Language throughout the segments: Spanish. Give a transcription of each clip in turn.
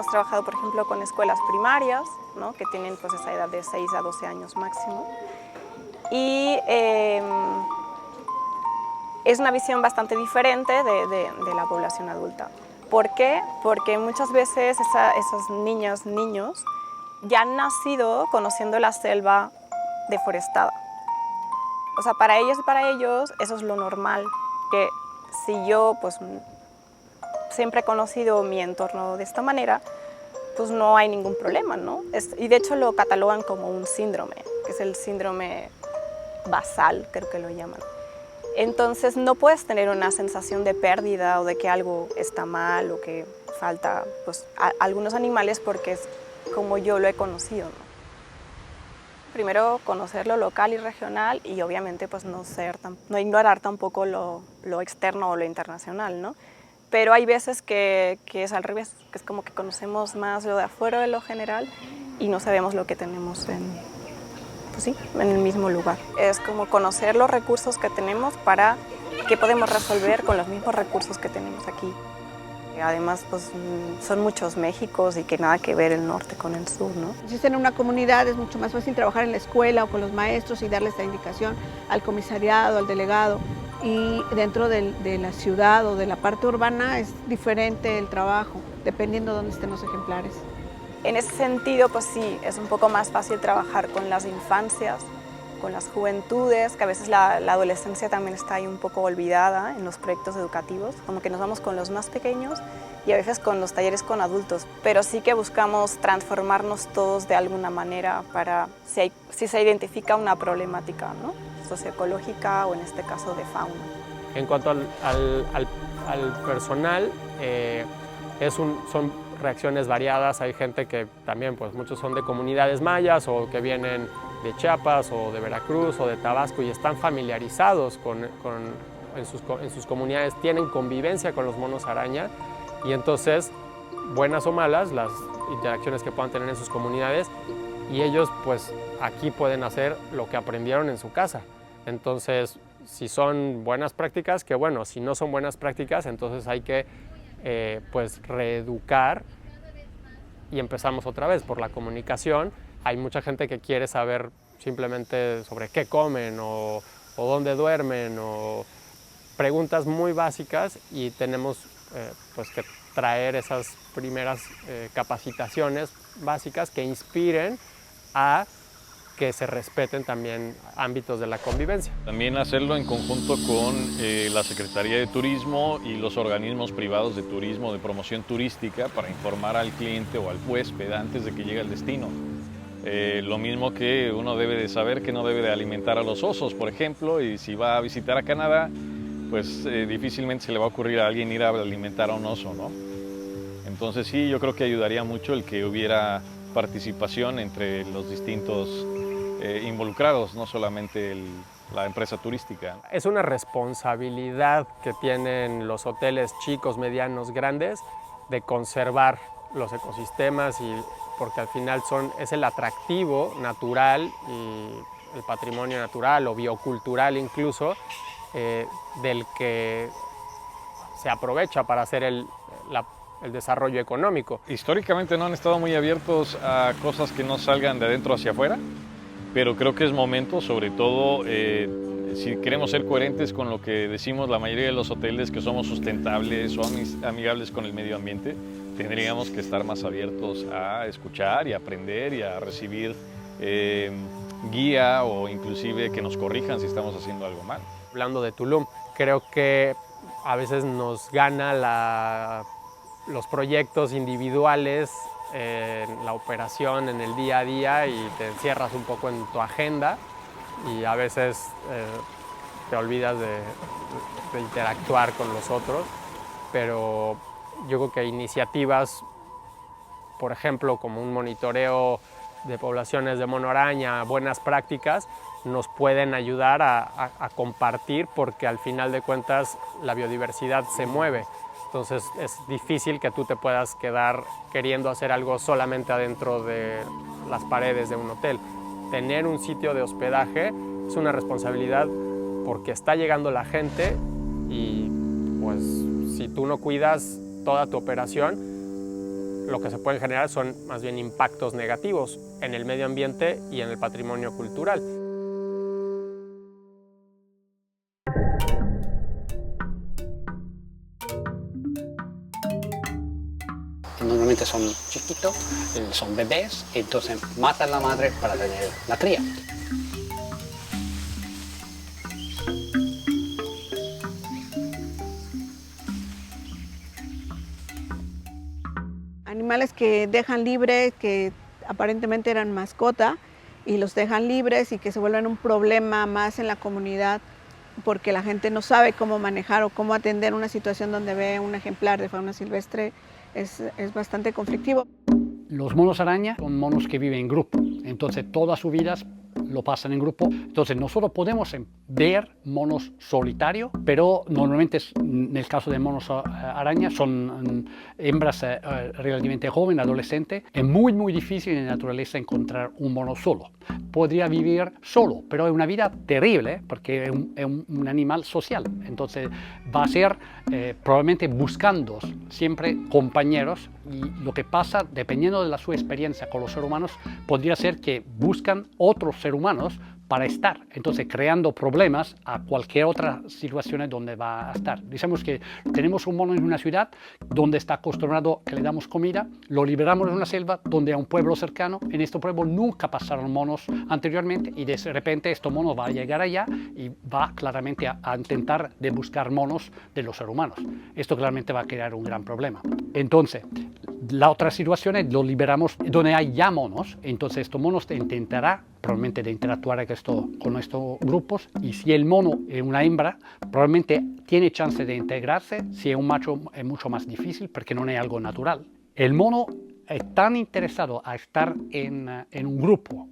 hemos trabajado, por ejemplo, con escuelas primarias, ¿no? Que tienen pues esa edad de 6 a 12 años máximo. Y es una visión bastante diferente de la población adulta. ¿Por qué? Porque muchas veces esos niños ya han nacido conociendo la selva deforestada. O sea, para ellos eso es lo normal, que si yo pues siempre he conocido mi entorno de esta manera, pues no hay ningún problema, ¿no? Y de hecho lo catalogan como un síndrome, que es el síndrome basal, creo que lo llaman. Entonces no puedes tener una sensación de pérdida o de que algo está mal o que falta pues, a algunos animales porque es como yo lo he conocido, ¿no? Primero conocer lo local y regional y obviamente pues no ignorar tampoco lo externo o lo internacional, ¿no? Pero hay veces que es al revés, que es como que conocemos más lo de afuera de lo general y no sabemos lo que tenemos en el mismo lugar. Es como conocer los recursos que tenemos para qué podemos resolver con los mismos recursos que tenemos aquí. Además, pues, son muchos Méxicos y que nada que ver el norte con el sur, ¿no? Si están en una comunidad es mucho más fácil trabajar en la escuela o con los maestros y darles la indicación al comisariado, al delegado. Y dentro de la ciudad o de la parte urbana es diferente el trabajo, dependiendo de dónde estén los ejemplares. En ese sentido, pues sí, es un poco más fácil trabajar con las infancias, con las juventudes, que a veces la adolescencia también está ahí un poco olvidada en los proyectos educativos, como que nos vamos con los más pequeños y a veces con los talleres con adultos, pero sí que buscamos transformarnos todos de alguna manera para si se identifica una problemática, ¿no? Socioecológica o en este caso de fauna. En cuanto al personal, son reacciones variadas. Hay gente que también, pues muchos son de comunidades mayas o que vienen de Chiapas o de Veracruz o de Tabasco y están familiarizados en sus comunidades, tienen convivencia con los monos araña y entonces, buenas o malas, las interacciones que puedan tener en sus comunidades y ellos pues aquí pueden hacer lo que aprendieron en su casa. Entonces, si son buenas prácticas, que bueno, si no son buenas prácticas, entonces hay que pues reeducar y empezamos otra vez por la comunicación. Hay mucha gente que quiere saber simplemente sobre qué comen o dónde duermen o preguntas muy básicas y tenemos pues que traer esas primeras capacitaciones básicas que inspiren a que se respeten también ámbitos de la convivencia. También hacerlo en conjunto con la Secretaría de Turismo y los organismos privados de turismo, de promoción turística, para informar al cliente o al huésped antes de que llegue al destino. Lo mismo que uno debe de saber que no debe de alimentar a los osos, por ejemplo, y si va a visitar a Canadá, pues difícilmente se le va a ocurrir a alguien ir a alimentar a un oso, ¿no? Entonces sí, yo creo que ayudaría mucho el que hubiera participación entre los distintos involucrados, no solamente la empresa turística. Es una responsabilidad que tienen los hoteles chicos, medianos, grandes, de conservar los ecosistemas porque al final es el atractivo natural y el patrimonio natural o biocultural incluso del que se aprovecha para hacer el desarrollo económico. Históricamente no han estado muy abiertos a cosas que no salgan de adentro hacia afuera, pero creo que es momento, sobre todo si queremos ser coherentes con lo que decimos la mayoría de los hoteles, que somos sustentables o amigables con el medio ambiente, tendríamos que estar más abiertos a escuchar y aprender y a recibir guía o inclusive que nos corrijan si estamos haciendo algo mal. Hablando de Tulum, creo que a veces nos gana los proyectos individuales en la operación, en el día a día y te encierras un poco en tu agenda y a veces te olvidas de interactuar con los otros, pero yo creo que iniciativas, por ejemplo, como un monitoreo de poblaciones de mono araña, buenas prácticas, nos pueden ayudar a compartir porque al final de cuentas la biodiversidad se mueve. Entonces es difícil que tú te puedas quedar queriendo hacer algo solamente adentro de las paredes de un hotel. Tener un sitio de hospedaje es una responsabilidad porque está llegando la gente y pues si tú no cuidas toda tu operación, lo que se pueden generar son más bien impactos negativos en el medio ambiente y en el patrimonio cultural. Normalmente son chiquitos, son bebés, entonces matan a la madre para tener la cría. Animales que dejan libres, que aparentemente eran mascota, y los dejan libres y que se vuelven un problema más en la comunidad porque la gente no sabe cómo manejar o cómo atender una situación donde ve un ejemplar de fauna silvestre. Es bastante conflictivo. Los monos araña son monos que viven en grupo, entonces todas sus vidas lo pasan en grupo. Entonces nosotros podemos ver monos solitarios, pero normalmente en el caso de monos araña son hembras relativamente jóvenes, adolescentes. Es muy difícil en la naturaleza encontrar un mono solo. Podría vivir solo, pero es una vida terrible porque es un animal social. Entonces va a ser probablemente buscando siempre compañeros, y lo que pasa, dependiendo de su experiencia con los seres humanos, podría ser que buscan otros seres humanos para estar, entonces creando problemas a cualquier otra situación donde va a estar. Digamos que tenemos un mono en una ciudad donde está acostumbrado que le damos comida, lo liberamos en una selva donde hay un pueblo cercano, en este pueblo nunca pasaron monos anteriormente y de repente este mono va a llegar allá y va claramente a intentar de buscar monos de los seres humanos. Esto claramente va a crear un gran problema. Entonces, la otra situación es lo liberamos donde hay ya monos, entonces estos monos intentará probablemente de interactuar con estos grupos, y si el mono es una hembra, probablemente tiene chance de integrarse. Si es un macho es mucho más difícil porque no es algo natural. El mono es tan interesado a estar en un grupo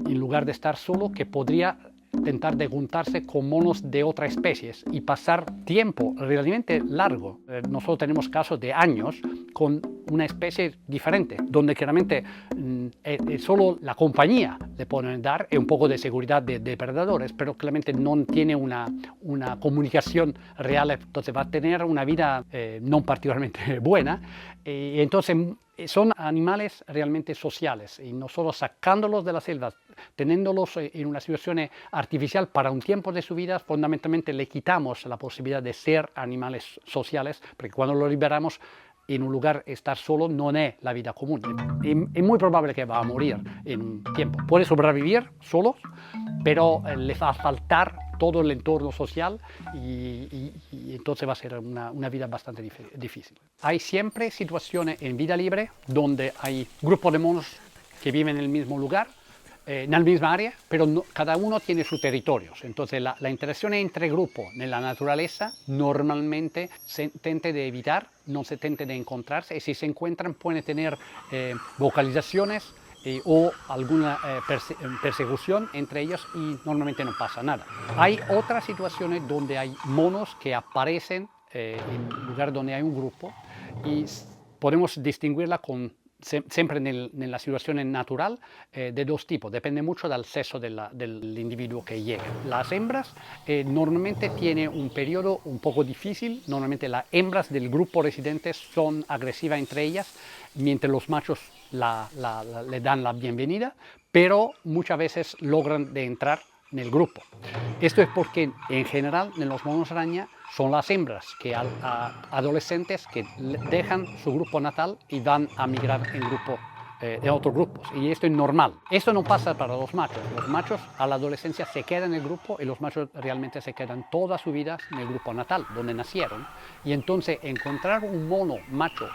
en lugar de estar solo que podría intentar de juntarse con monos de otras especies y pasar tiempo relativamente largo. Nosotros tenemos casos de años con una especie diferente, donde claramente solo la compañía le puede dar un poco de seguridad de depredadores, pero claramente no tiene una comunicación real, entonces va a tener una vida no particularmente buena. Y entonces son animales realmente sociales, y nosotros sacándolos de la selva, teniéndolos en una situación artificial para un tiempo de su vida, fundamentalmente le quitamos la posibilidad de ser animales sociales, porque cuando lo liberamos en un lugar, estar solo no es la vida común. Es muy probable que va a morir en un tiempo. Puede sobrevivir solo, pero le va a faltar todo el entorno social y entonces va a ser una vida bastante difícil. Hay siempre situaciones en vida libre donde hay grupos de monos que viven en el mismo lugar, en la misma área, pero cada uno tiene sus territorios. Entonces la interacción entre grupos en la naturaleza normalmente se intenta de evitar, no se intenta de encontrarse, y si se encuentran pueden tener vocalizaciones o alguna persecución entre ellos, y normalmente no pasa nada. Hay otras situaciones donde hay monos que aparecen en lugar donde hay un grupo, y podemos distinguirla siempre en la situación natural de dos tipos. Depende mucho del sexo del individuo que llega. Las hembras normalmente tienen un periodo un poco difícil. Normalmente las hembras del grupo residente son agresivas entre ellas, mientras los machos le dan la bienvenida, pero muchas veces logran de entrar en el grupo. Esto es porque en general en los monos araña son las hembras que adolescentes que dejan su grupo natal y van a migrar en otros grupos, y esto es normal. Esto no pasa para los machos. Los machos a la adolescencia se quedan en el grupo, y los machos realmente se quedan toda su vida en el grupo natal, donde nacieron, y entonces encontrar un mono macho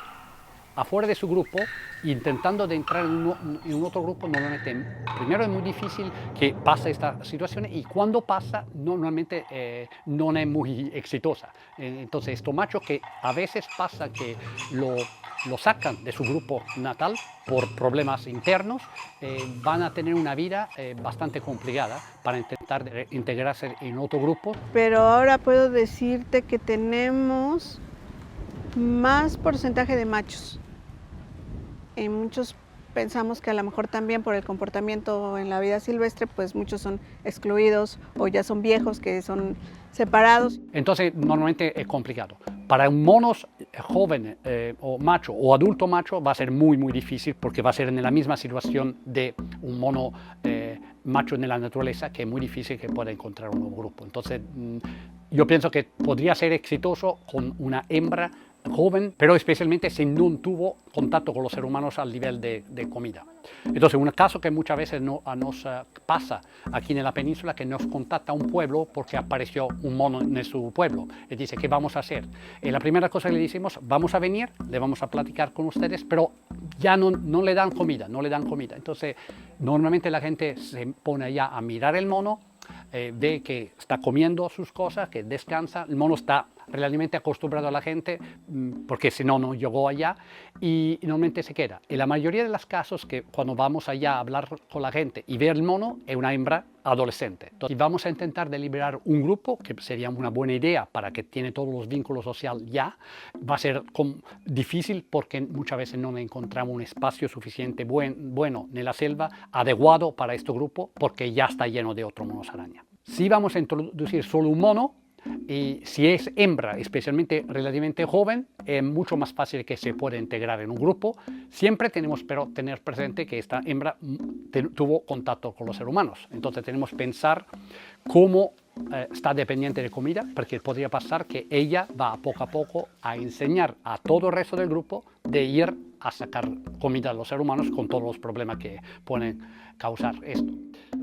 afuera de su grupo, intentando de entrar en un otro grupo, normalmente primero es muy difícil que pase esta situación, y cuando pasa normalmente no es muy exitosa. Entonces estos machos que a veces pasa que lo sacan de su grupo natal por problemas internos, van a tener una vida bastante complicada para intentar integrarse en otro grupo. Pero ahora puedo decirte que tenemos más porcentaje de machos. Y muchos pensamos que a lo mejor también por el comportamiento en la vida silvestre, pues muchos son excluidos o ya son viejos, que son separados. Entonces normalmente es complicado. Para un mono joven o macho o adulto macho va a ser muy difícil porque va a ser en la misma situación de un mono macho en la naturaleza, que es muy difícil que pueda encontrar un nuevo grupo. Entonces yo pienso que podría ser exitoso con una hembra joven, pero especialmente si no tuvo contacto con los seres humanos al nivel de comida. Entonces, un caso que muchas veces nos pasa aquí en la península, que nos contacta un pueblo porque apareció un mono en su pueblo y dice, ¿qué vamos a hacer? Y la primera cosa que le decimos, vamos a venir, le vamos a platicar con ustedes, pero ya no le dan comida, no le dan comida. Entonces, normalmente la gente se pone allá a mirar el mono, ve que está comiendo sus cosas, que descansa, el mono está relativamente acostumbrado a la gente, porque si no, no llegó allá, y normalmente se queda. En la mayoría de los casos que cuando vamos allá a hablar con la gente y ver el mono, es una hembra adolescente. Entonces, vamos a intentar deliberar un grupo, que sería una buena idea para que tiene todos los vínculos sociales ya. Va a ser difícil porque muchas veces no encontramos un espacio suficiente bueno en la selva, adecuado para este grupo, porque ya está lleno de otros monos araña. Si vamos a introducir solo un mono, y si es hembra, especialmente relativamente joven, es mucho más fácil que se pueda integrar en un grupo. Siempre tenemos pero tener presente que esta hembra tuvo contacto con los seres humanos. Entonces tenemos que pensar cómo está dependiente de comida, porque podría pasar que ella va poco a poco a enseñar a todo el resto del grupo de ir a sacar comida a los seres humanos con todos los problemas que pueden causar esto.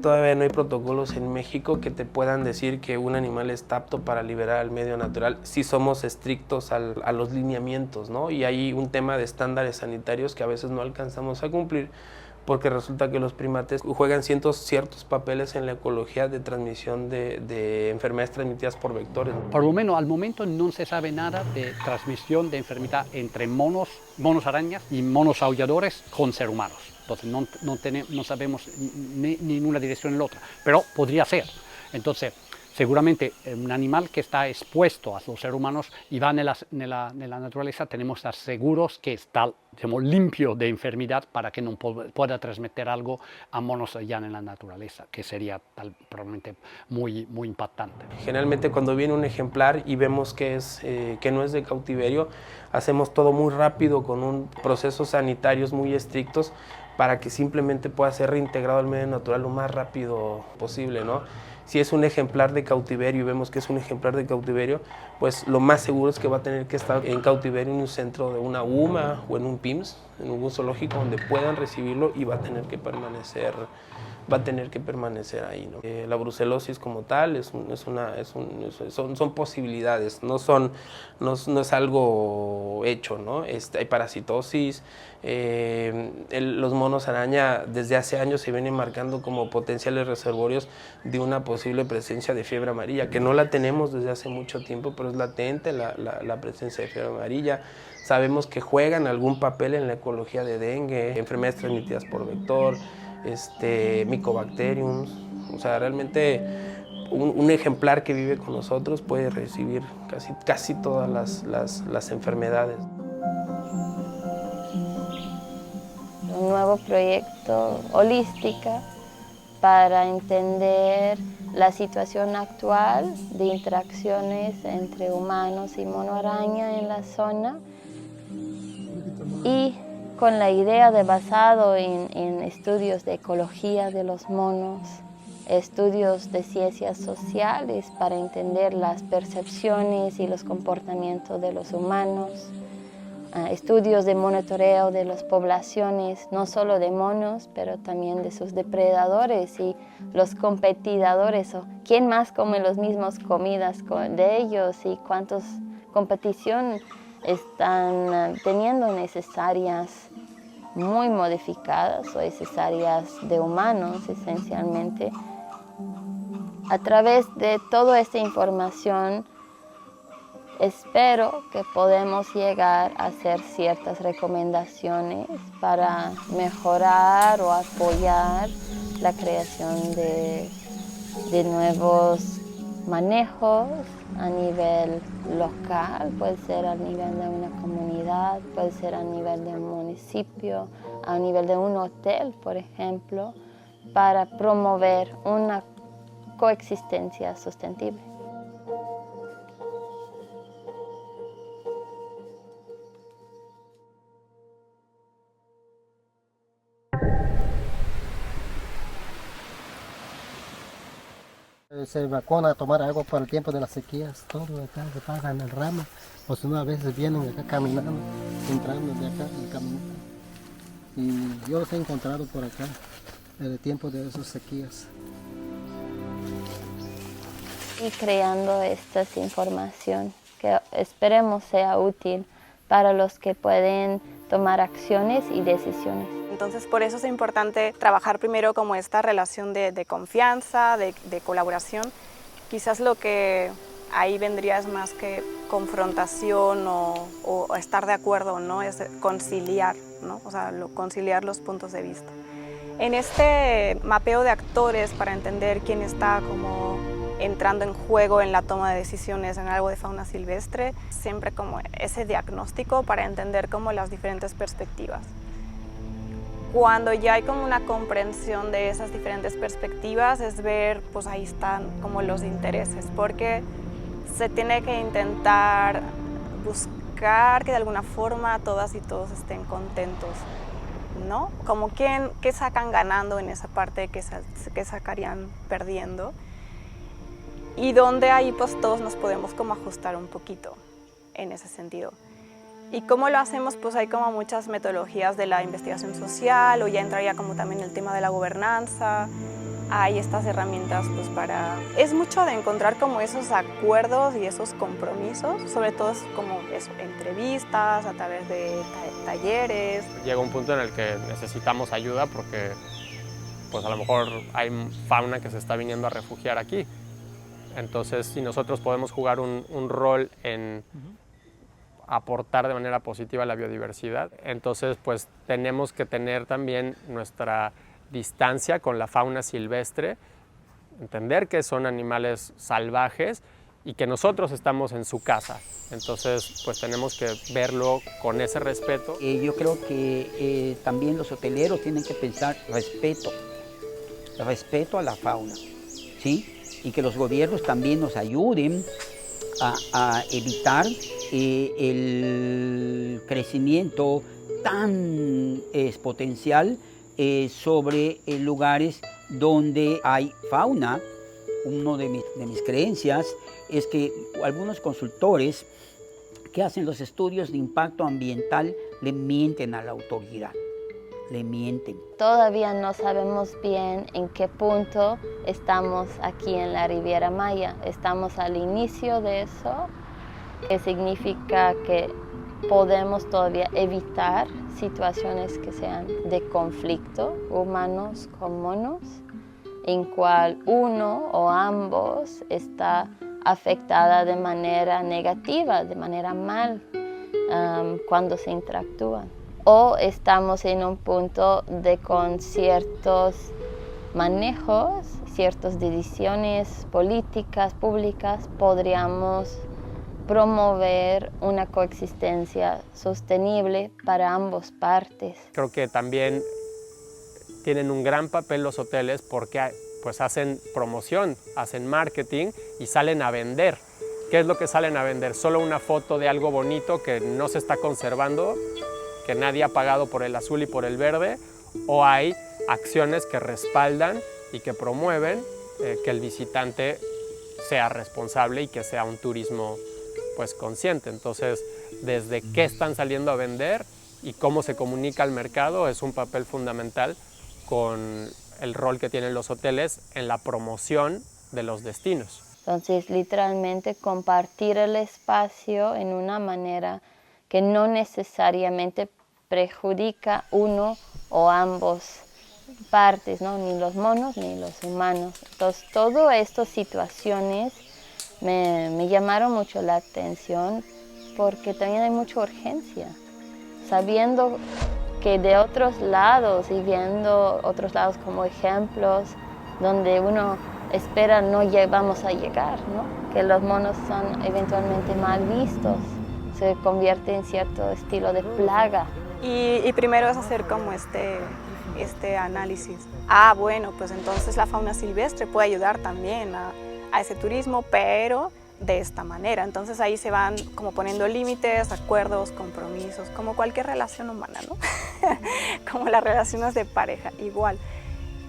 Todavía no hay protocolos en México que te puedan decir que un animal está apto para liberar al medio natural si somos estrictos a los lineamientos, ¿no? Y hay un tema de estándares sanitarios que a veces no alcanzamos a cumplir, porque resulta que los primates juegan ciertos papeles en la ecología de transmisión de enfermedades transmitidas por vectores. Por lo menos al momento no se sabe nada de transmisión de enfermedad entre monos arañas y monos aulladores con seres humanos. Entonces no sabemos ni en una dirección ni en la otra, pero podría ser. Entonces, seguramente un animal que está expuesto a los seres humanos y va en la naturaleza, tenemos que estar seguros que está limpio de enfermedad para que no pueda transmitir algo a monos allá en la naturaleza, que sería probablemente muy impactante. Generalmente cuando viene un ejemplar y vemos que no es de cautiverio, hacemos todo muy rápido con procesos sanitarios muy estrictos para que simplemente pueda ser reintegrado al medio natural lo más rápido posible, ¿no? Si es un ejemplar de cautiverio y vemos que es un ejemplar de cautiverio, pues lo más seguro es que va a tener que estar en cautiverio en un centro de una UMA o en un PIMS, en un zoológico donde puedan recibirlo, y va a tener que permanecer ahí, ¿no? La brucelosis como tal son posibilidades, no es algo hecho, ¿no? Hay parasitosis. Los monos araña desde hace años se vienen marcando como potenciales reservorios de una posible presencia de fiebre amarilla, que no la tenemos desde hace mucho tiempo, pero es latente la presencia de fiebre amarilla. Sabemos que juegan algún papel en la ecología de dengue, enfermedades transmitidas por vector, Mycobacterium. O sea, realmente un ejemplar que vive con nosotros puede recibir casi todas las enfermedades. Un nuevo proyecto holística para entender la situación actual de interacciones entre humanos y mono araña en la zona, y con la idea de basado en estudios de ecología de los monos, estudios de ciencias sociales para entender las percepciones y los comportamientos de los humanos, estudios de monitoreo de las poblaciones, no solo de monos, pero también de sus depredadores y los competidores, o quién más come las mismas comidas de ellos y cuántas competiciones están teniendo necesarias muy modificadas o necesarias de humanos esencialmente. A través de toda esta información espero que podemos llegar a hacer ciertas recomendaciones para mejorar o apoyar la creación de nuevos manejos a nivel local, puede ser a nivel de una comunidad, puede ser a nivel de un municipio, a nivel de un hotel, por ejemplo, para promover una coexistencia sostenible. Se evacúan a tomar agua para el tiempo de las sequías, todo acá se pasa en el ramo, o si no a veces vienen acá caminando, entrando de acá y caminando. Y yo los he encontrado por acá en el tiempo de esas sequías. Y creando esta información que esperemos sea útil para los que pueden tomar acciones y decisiones. Entonces, por eso es importante trabajar primero como esta relación de confianza, de colaboración. Quizás lo que ahí vendría es más que confrontación o estar de acuerdo, ¿no? Es conciliar, ¿no? O sea, conciliar los puntos de vista. En este mapeo de actores para entender quién está como entrando en juego en la toma de decisiones en algo de fauna silvestre, siempre como ese diagnóstico para entender como las diferentes perspectivas. Cuando ya hay como una comprensión de esas diferentes perspectivas es ver, pues ahí están como los intereses, porque se tiene que intentar buscar que de alguna forma todas y todos estén contentos, ¿no? Como qué sacan ganando en esa parte que sacarían perdiendo, y donde ahí pues todos nos podemos como ajustar un poquito en ese sentido. ¿Y cómo lo hacemos? Pues hay como muchas metodologías de la investigación social, o ya entraría como también el tema de la gobernanza. Hay estas herramientas pues para... Es mucho de encontrar como esos acuerdos y esos compromisos, sobre todo es como eso, entrevistas, a través de talleres. Llega un punto en el que necesitamos ayuda porque pues a lo mejor hay fauna que se está viniendo a refugiar aquí. Entonces, si nosotros podemos jugar un rol en aportar de manera positiva a la biodiversidad, entonces pues tenemos que tener también nuestra distancia con la fauna silvestre, entender que son animales salvajes y que nosotros estamos en su casa. Entonces pues tenemos que verlo con ese respeto. Yo creo que también los hoteleros tienen que pensar respeto a la fauna, ¿sí? Y que los gobiernos también nos ayuden a evitar el crecimiento tan exponencial sobre lugares donde hay fauna. Una de mis creencias es que algunos consultores que hacen los estudios de impacto ambiental le mienten a la autoridad. Le mienten. Todavía no sabemos bien en qué punto estamos aquí en la Riviera Maya. Estamos al inicio de eso, que significa que podemos todavía evitar situaciones que sean de conflicto, humanos con monos, en cual uno o ambos está afectada de manera negativa, de manera mal, cuando se interactúan. O estamos en un punto de con ciertos manejos, ciertas decisiones políticas, públicas, podríamos promover una coexistencia sostenible para ambas partes. Creo que también tienen un gran papel los hoteles porque pues hacen promoción, hacen marketing y salen a vender. ¿Qué es lo que salen a vender? Solo una foto de algo bonito que no se está conservando, que nadie ha pagado por el azul y por el verde, o hay acciones que respaldan y que promueven que el visitante sea responsable y que sea un turismo pues consciente. Entonces, desde qué están saliendo a vender y cómo se comunica al mercado es un papel fundamental con el rol que tienen los hoteles en la promoción de los destinos. Entonces, literalmente compartir el espacio en una manera que no necesariamente perjudica uno o ambos partes, ¿no? Ni los monos ni los humanos. Entonces, todas estas situaciones me llamaron mucho la atención porque también hay mucha urgencia. Sabiendo que de otros lados y viendo otros lados como ejemplos donde uno espera no vamos a llegar, ¿no? Que los monos son eventualmente mal vistos, se convierte en cierto estilo de plaga. Y primero es hacer como este análisis. Bueno, pues entonces la fauna silvestre puede ayudar también a ese turismo, pero de esta manera. Entonces ahí se van como poniendo límites, acuerdos, compromisos, como cualquier relación humana, ¿no? Como las relaciones de pareja, igual.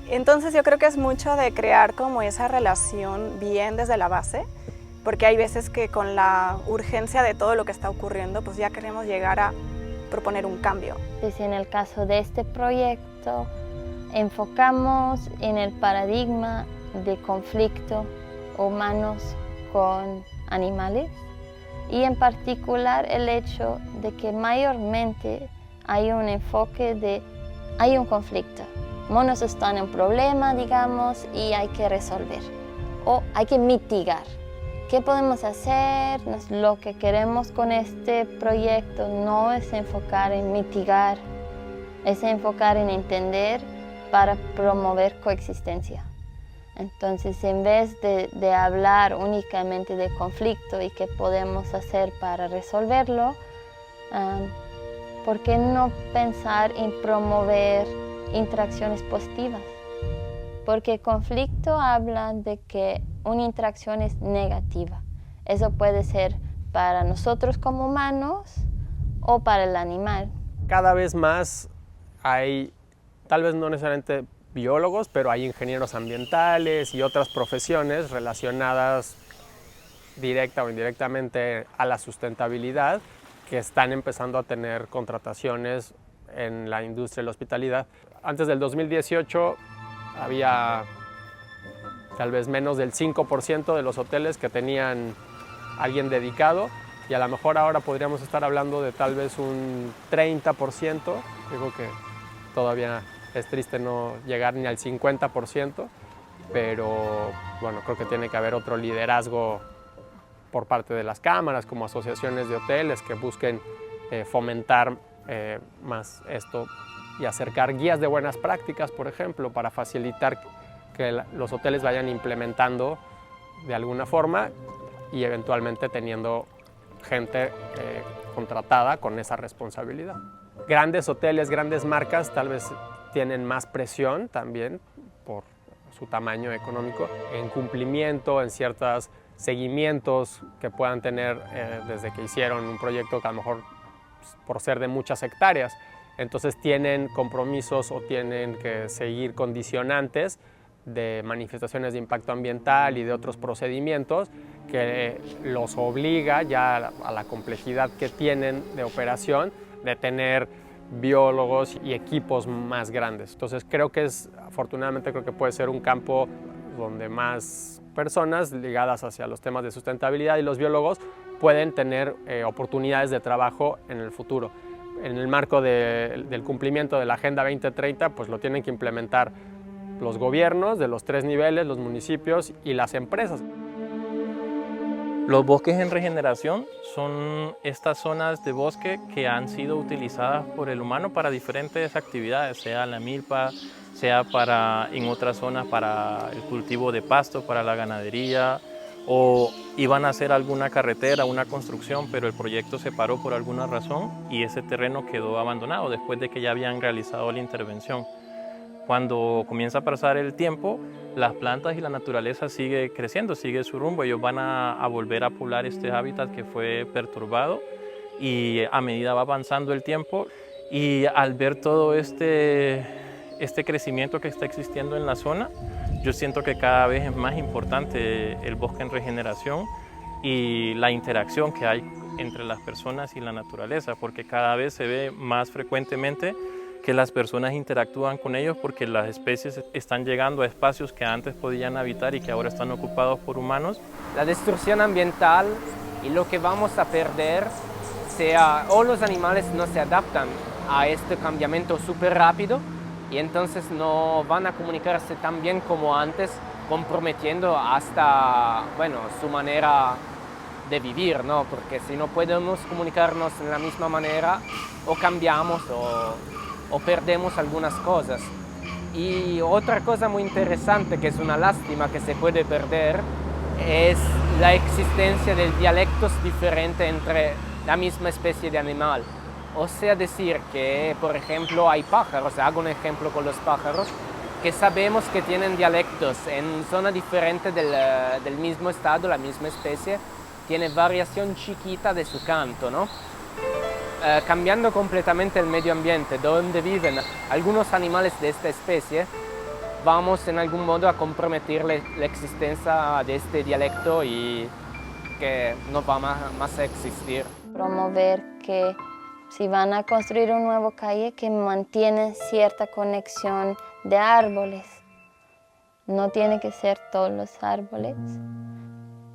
Entonces yo creo que es mucho de crear como esa relación bien desde la base, porque hay veces que con la urgencia de todo lo que está ocurriendo, pues ya queremos llegar a proponer un cambio. En el caso de este proyecto, enfocamos en el paradigma de conflicto humanos con animales y en particular el hecho de que mayormente hay un enfoque de hay un conflicto. Monos están en problema, digamos, y hay que resolver o hay que mitigar. ¿Qué podemos hacer? Lo que queremos con este proyecto no es enfocar en mitigar, es enfocar en entender para promover coexistencia. Entonces, en vez de hablar únicamente de conflicto y qué podemos hacer para resolverlo, ¿por qué no pensar en promover interacciones positivas? Porque conflicto habla de que una interacción es negativa. Eso puede ser para nosotros como humanos o para el animal. Cada vez más hay, tal vez no necesariamente biólogos, pero hay ingenieros ambientales y otras profesiones relacionadas directa o indirectamente a la sustentabilidad que están empezando a tener contrataciones en la industria de la hospitalidad. Antes del 2018 había tal vez menos del 5% de los hoteles que tenían alguien dedicado y a lo mejor ahora podríamos estar hablando de tal vez un 30%. Digo que todavía es triste no llegar ni al 50%, pero bueno, creo que tiene que haber otro liderazgo por parte de las cámaras, como asociaciones de hoteles que busquen fomentar más esto y acercar guías de buenas prácticas, por ejemplo, para facilitar que los hoteles vayan implementando de alguna forma y eventualmente teniendo gente contratada con esa responsabilidad. Grandes hoteles, grandes marcas tal vez tienen más presión también por su tamaño económico en cumplimiento, en ciertos seguimientos que puedan tener desde que hicieron un proyecto que a lo mejor por ser de muchas hectáreas. Entonces tienen compromisos o tienen que seguir condicionantes de manifestaciones de impacto ambiental y de otros procedimientos que los obliga ya a la complejidad que tienen de operación de tener biólogos y equipos más grandes. Entonces afortunadamente creo que puede ser un campo donde más personas ligadas hacia los temas de sustentabilidad y los biólogos pueden tener oportunidades de trabajo en el futuro. En el marco del cumplimiento de la Agenda 2030, pues lo tienen que implementar los gobiernos de los 3 niveles, los municipios y las empresas. Los bosques en regeneración son estas zonas de bosque que han sido utilizadas por el humano para diferentes actividades, sea la milpa, sea en otras zonas para el cultivo de pasto, para la ganadería, o iban a hacer alguna carretera, una construcción, pero el proyecto se paró por alguna razón y ese terreno quedó abandonado después de que ya habían realizado la intervención. Cuando comienza a pasar el tiempo, las plantas y la naturaleza sigue creciendo, sigue su rumbo. Ellos van a volver a poblar este hábitat que fue perturbado y a medida va avanzando el tiempo y al ver todo este crecimiento que está existiendo en la zona, yo siento que cada vez es más importante el bosque en regeneración y la interacción que hay entre las personas y la naturaleza, porque cada vez se ve más frecuentemente que las personas interactúan con ellos porque las especies están llegando a espacios que antes podían habitar y que ahora están ocupados por humanos. La destrucción ambiental y lo que vamos a perder, o los animales no se adaptan a este cambiamiento súper rápido y entonces no van a comunicarse tan bien como antes, comprometiendo hasta su manera de vivir, ¿no? Porque si no podemos comunicarnos de la misma manera, o cambiamos o perdemos algunas cosas. Y otra cosa muy interesante, que es una lástima que se puede perder, es la existencia de dialectos diferentes entre la misma especie de animal. O sea, decir que, por ejemplo, hay pájaros, hago un ejemplo con los pájaros, que sabemos que tienen dialectos en zonas diferentes del mismo estado, la misma especie, tiene variación chiquita de su canto, ¿no? Cambiando completamente el medio ambiente donde viven algunos animales de esta especie, vamos en algún modo a comprometer la existencia de este dialecto y que no va más a existir. Promover que si van a construir una nueva calle, que mantienen cierta conexión de árboles. No tiene que ser todos los árboles,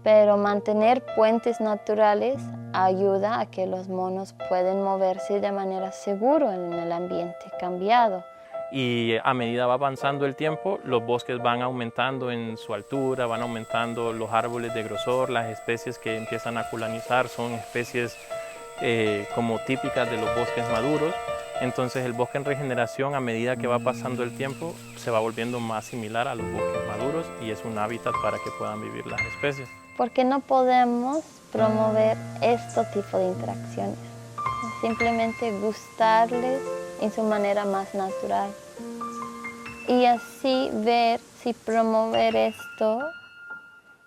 pero mantener puentes naturales ayuda a que los monos puedan moverse de manera segura en el ambiente cambiado. Y a medida va avanzando el tiempo, los bosques van aumentando en su altura, van aumentando los árboles de grosor, las especies que empiezan a colonizar son especies como típicas de los bosques maduros. Entonces el bosque en regeneración, a medida que va pasando el tiempo, se va volviendo más similar a los bosques maduros y es un hábitat para que puedan vivir las especies. Porque no podemos promover este tipo de interacciones, simplemente gustarles en su manera más natural. Y así ver si promover esto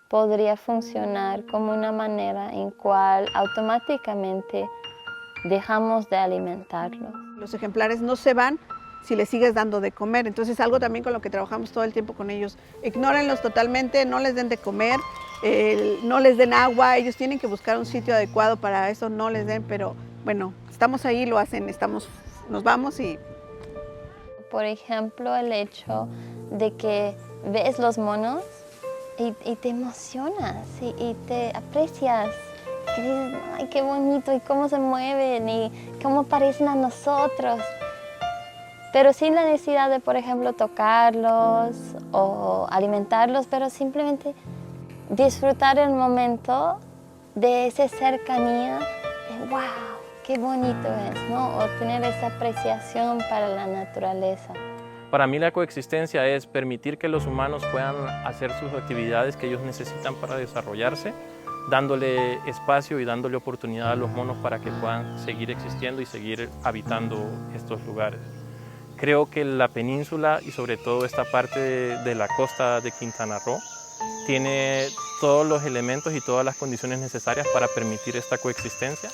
podría funcionar como una manera en cual automáticamente dejamos de alimentarlos. Los ejemplares no se van si les sigues dando de comer, entonces algo también con lo que trabajamos todo el tiempo con ellos. Ignórenlos totalmente, no les den de comer, no les den agua, ellos tienen que buscar un sitio adecuado para eso, no les den, pero bueno, estamos ahí, lo hacen, nos vamos y... Por ejemplo, el hecho de que ves los monos y te emocionas y te aprecias. Que dices, ay, qué bonito, y cómo se mueven, y cómo parecen a nosotros. Pero sin la necesidad de, por ejemplo, tocarlos o alimentarlos, pero simplemente disfrutar el momento de esa cercanía, de wow, qué bonito es, ¿no? O tener esa apreciación para la naturaleza. Para mí la coexistencia es permitir que los humanos puedan hacer sus actividades que ellos necesitan para desarrollarse, dándole espacio y dándole oportunidad a los monos para que puedan seguir existiendo y seguir habitando estos lugares. Creo que la península y sobre todo esta parte de la costa de Quintana Roo tiene todos los elementos y todas las condiciones necesarias para permitir esta coexistencia.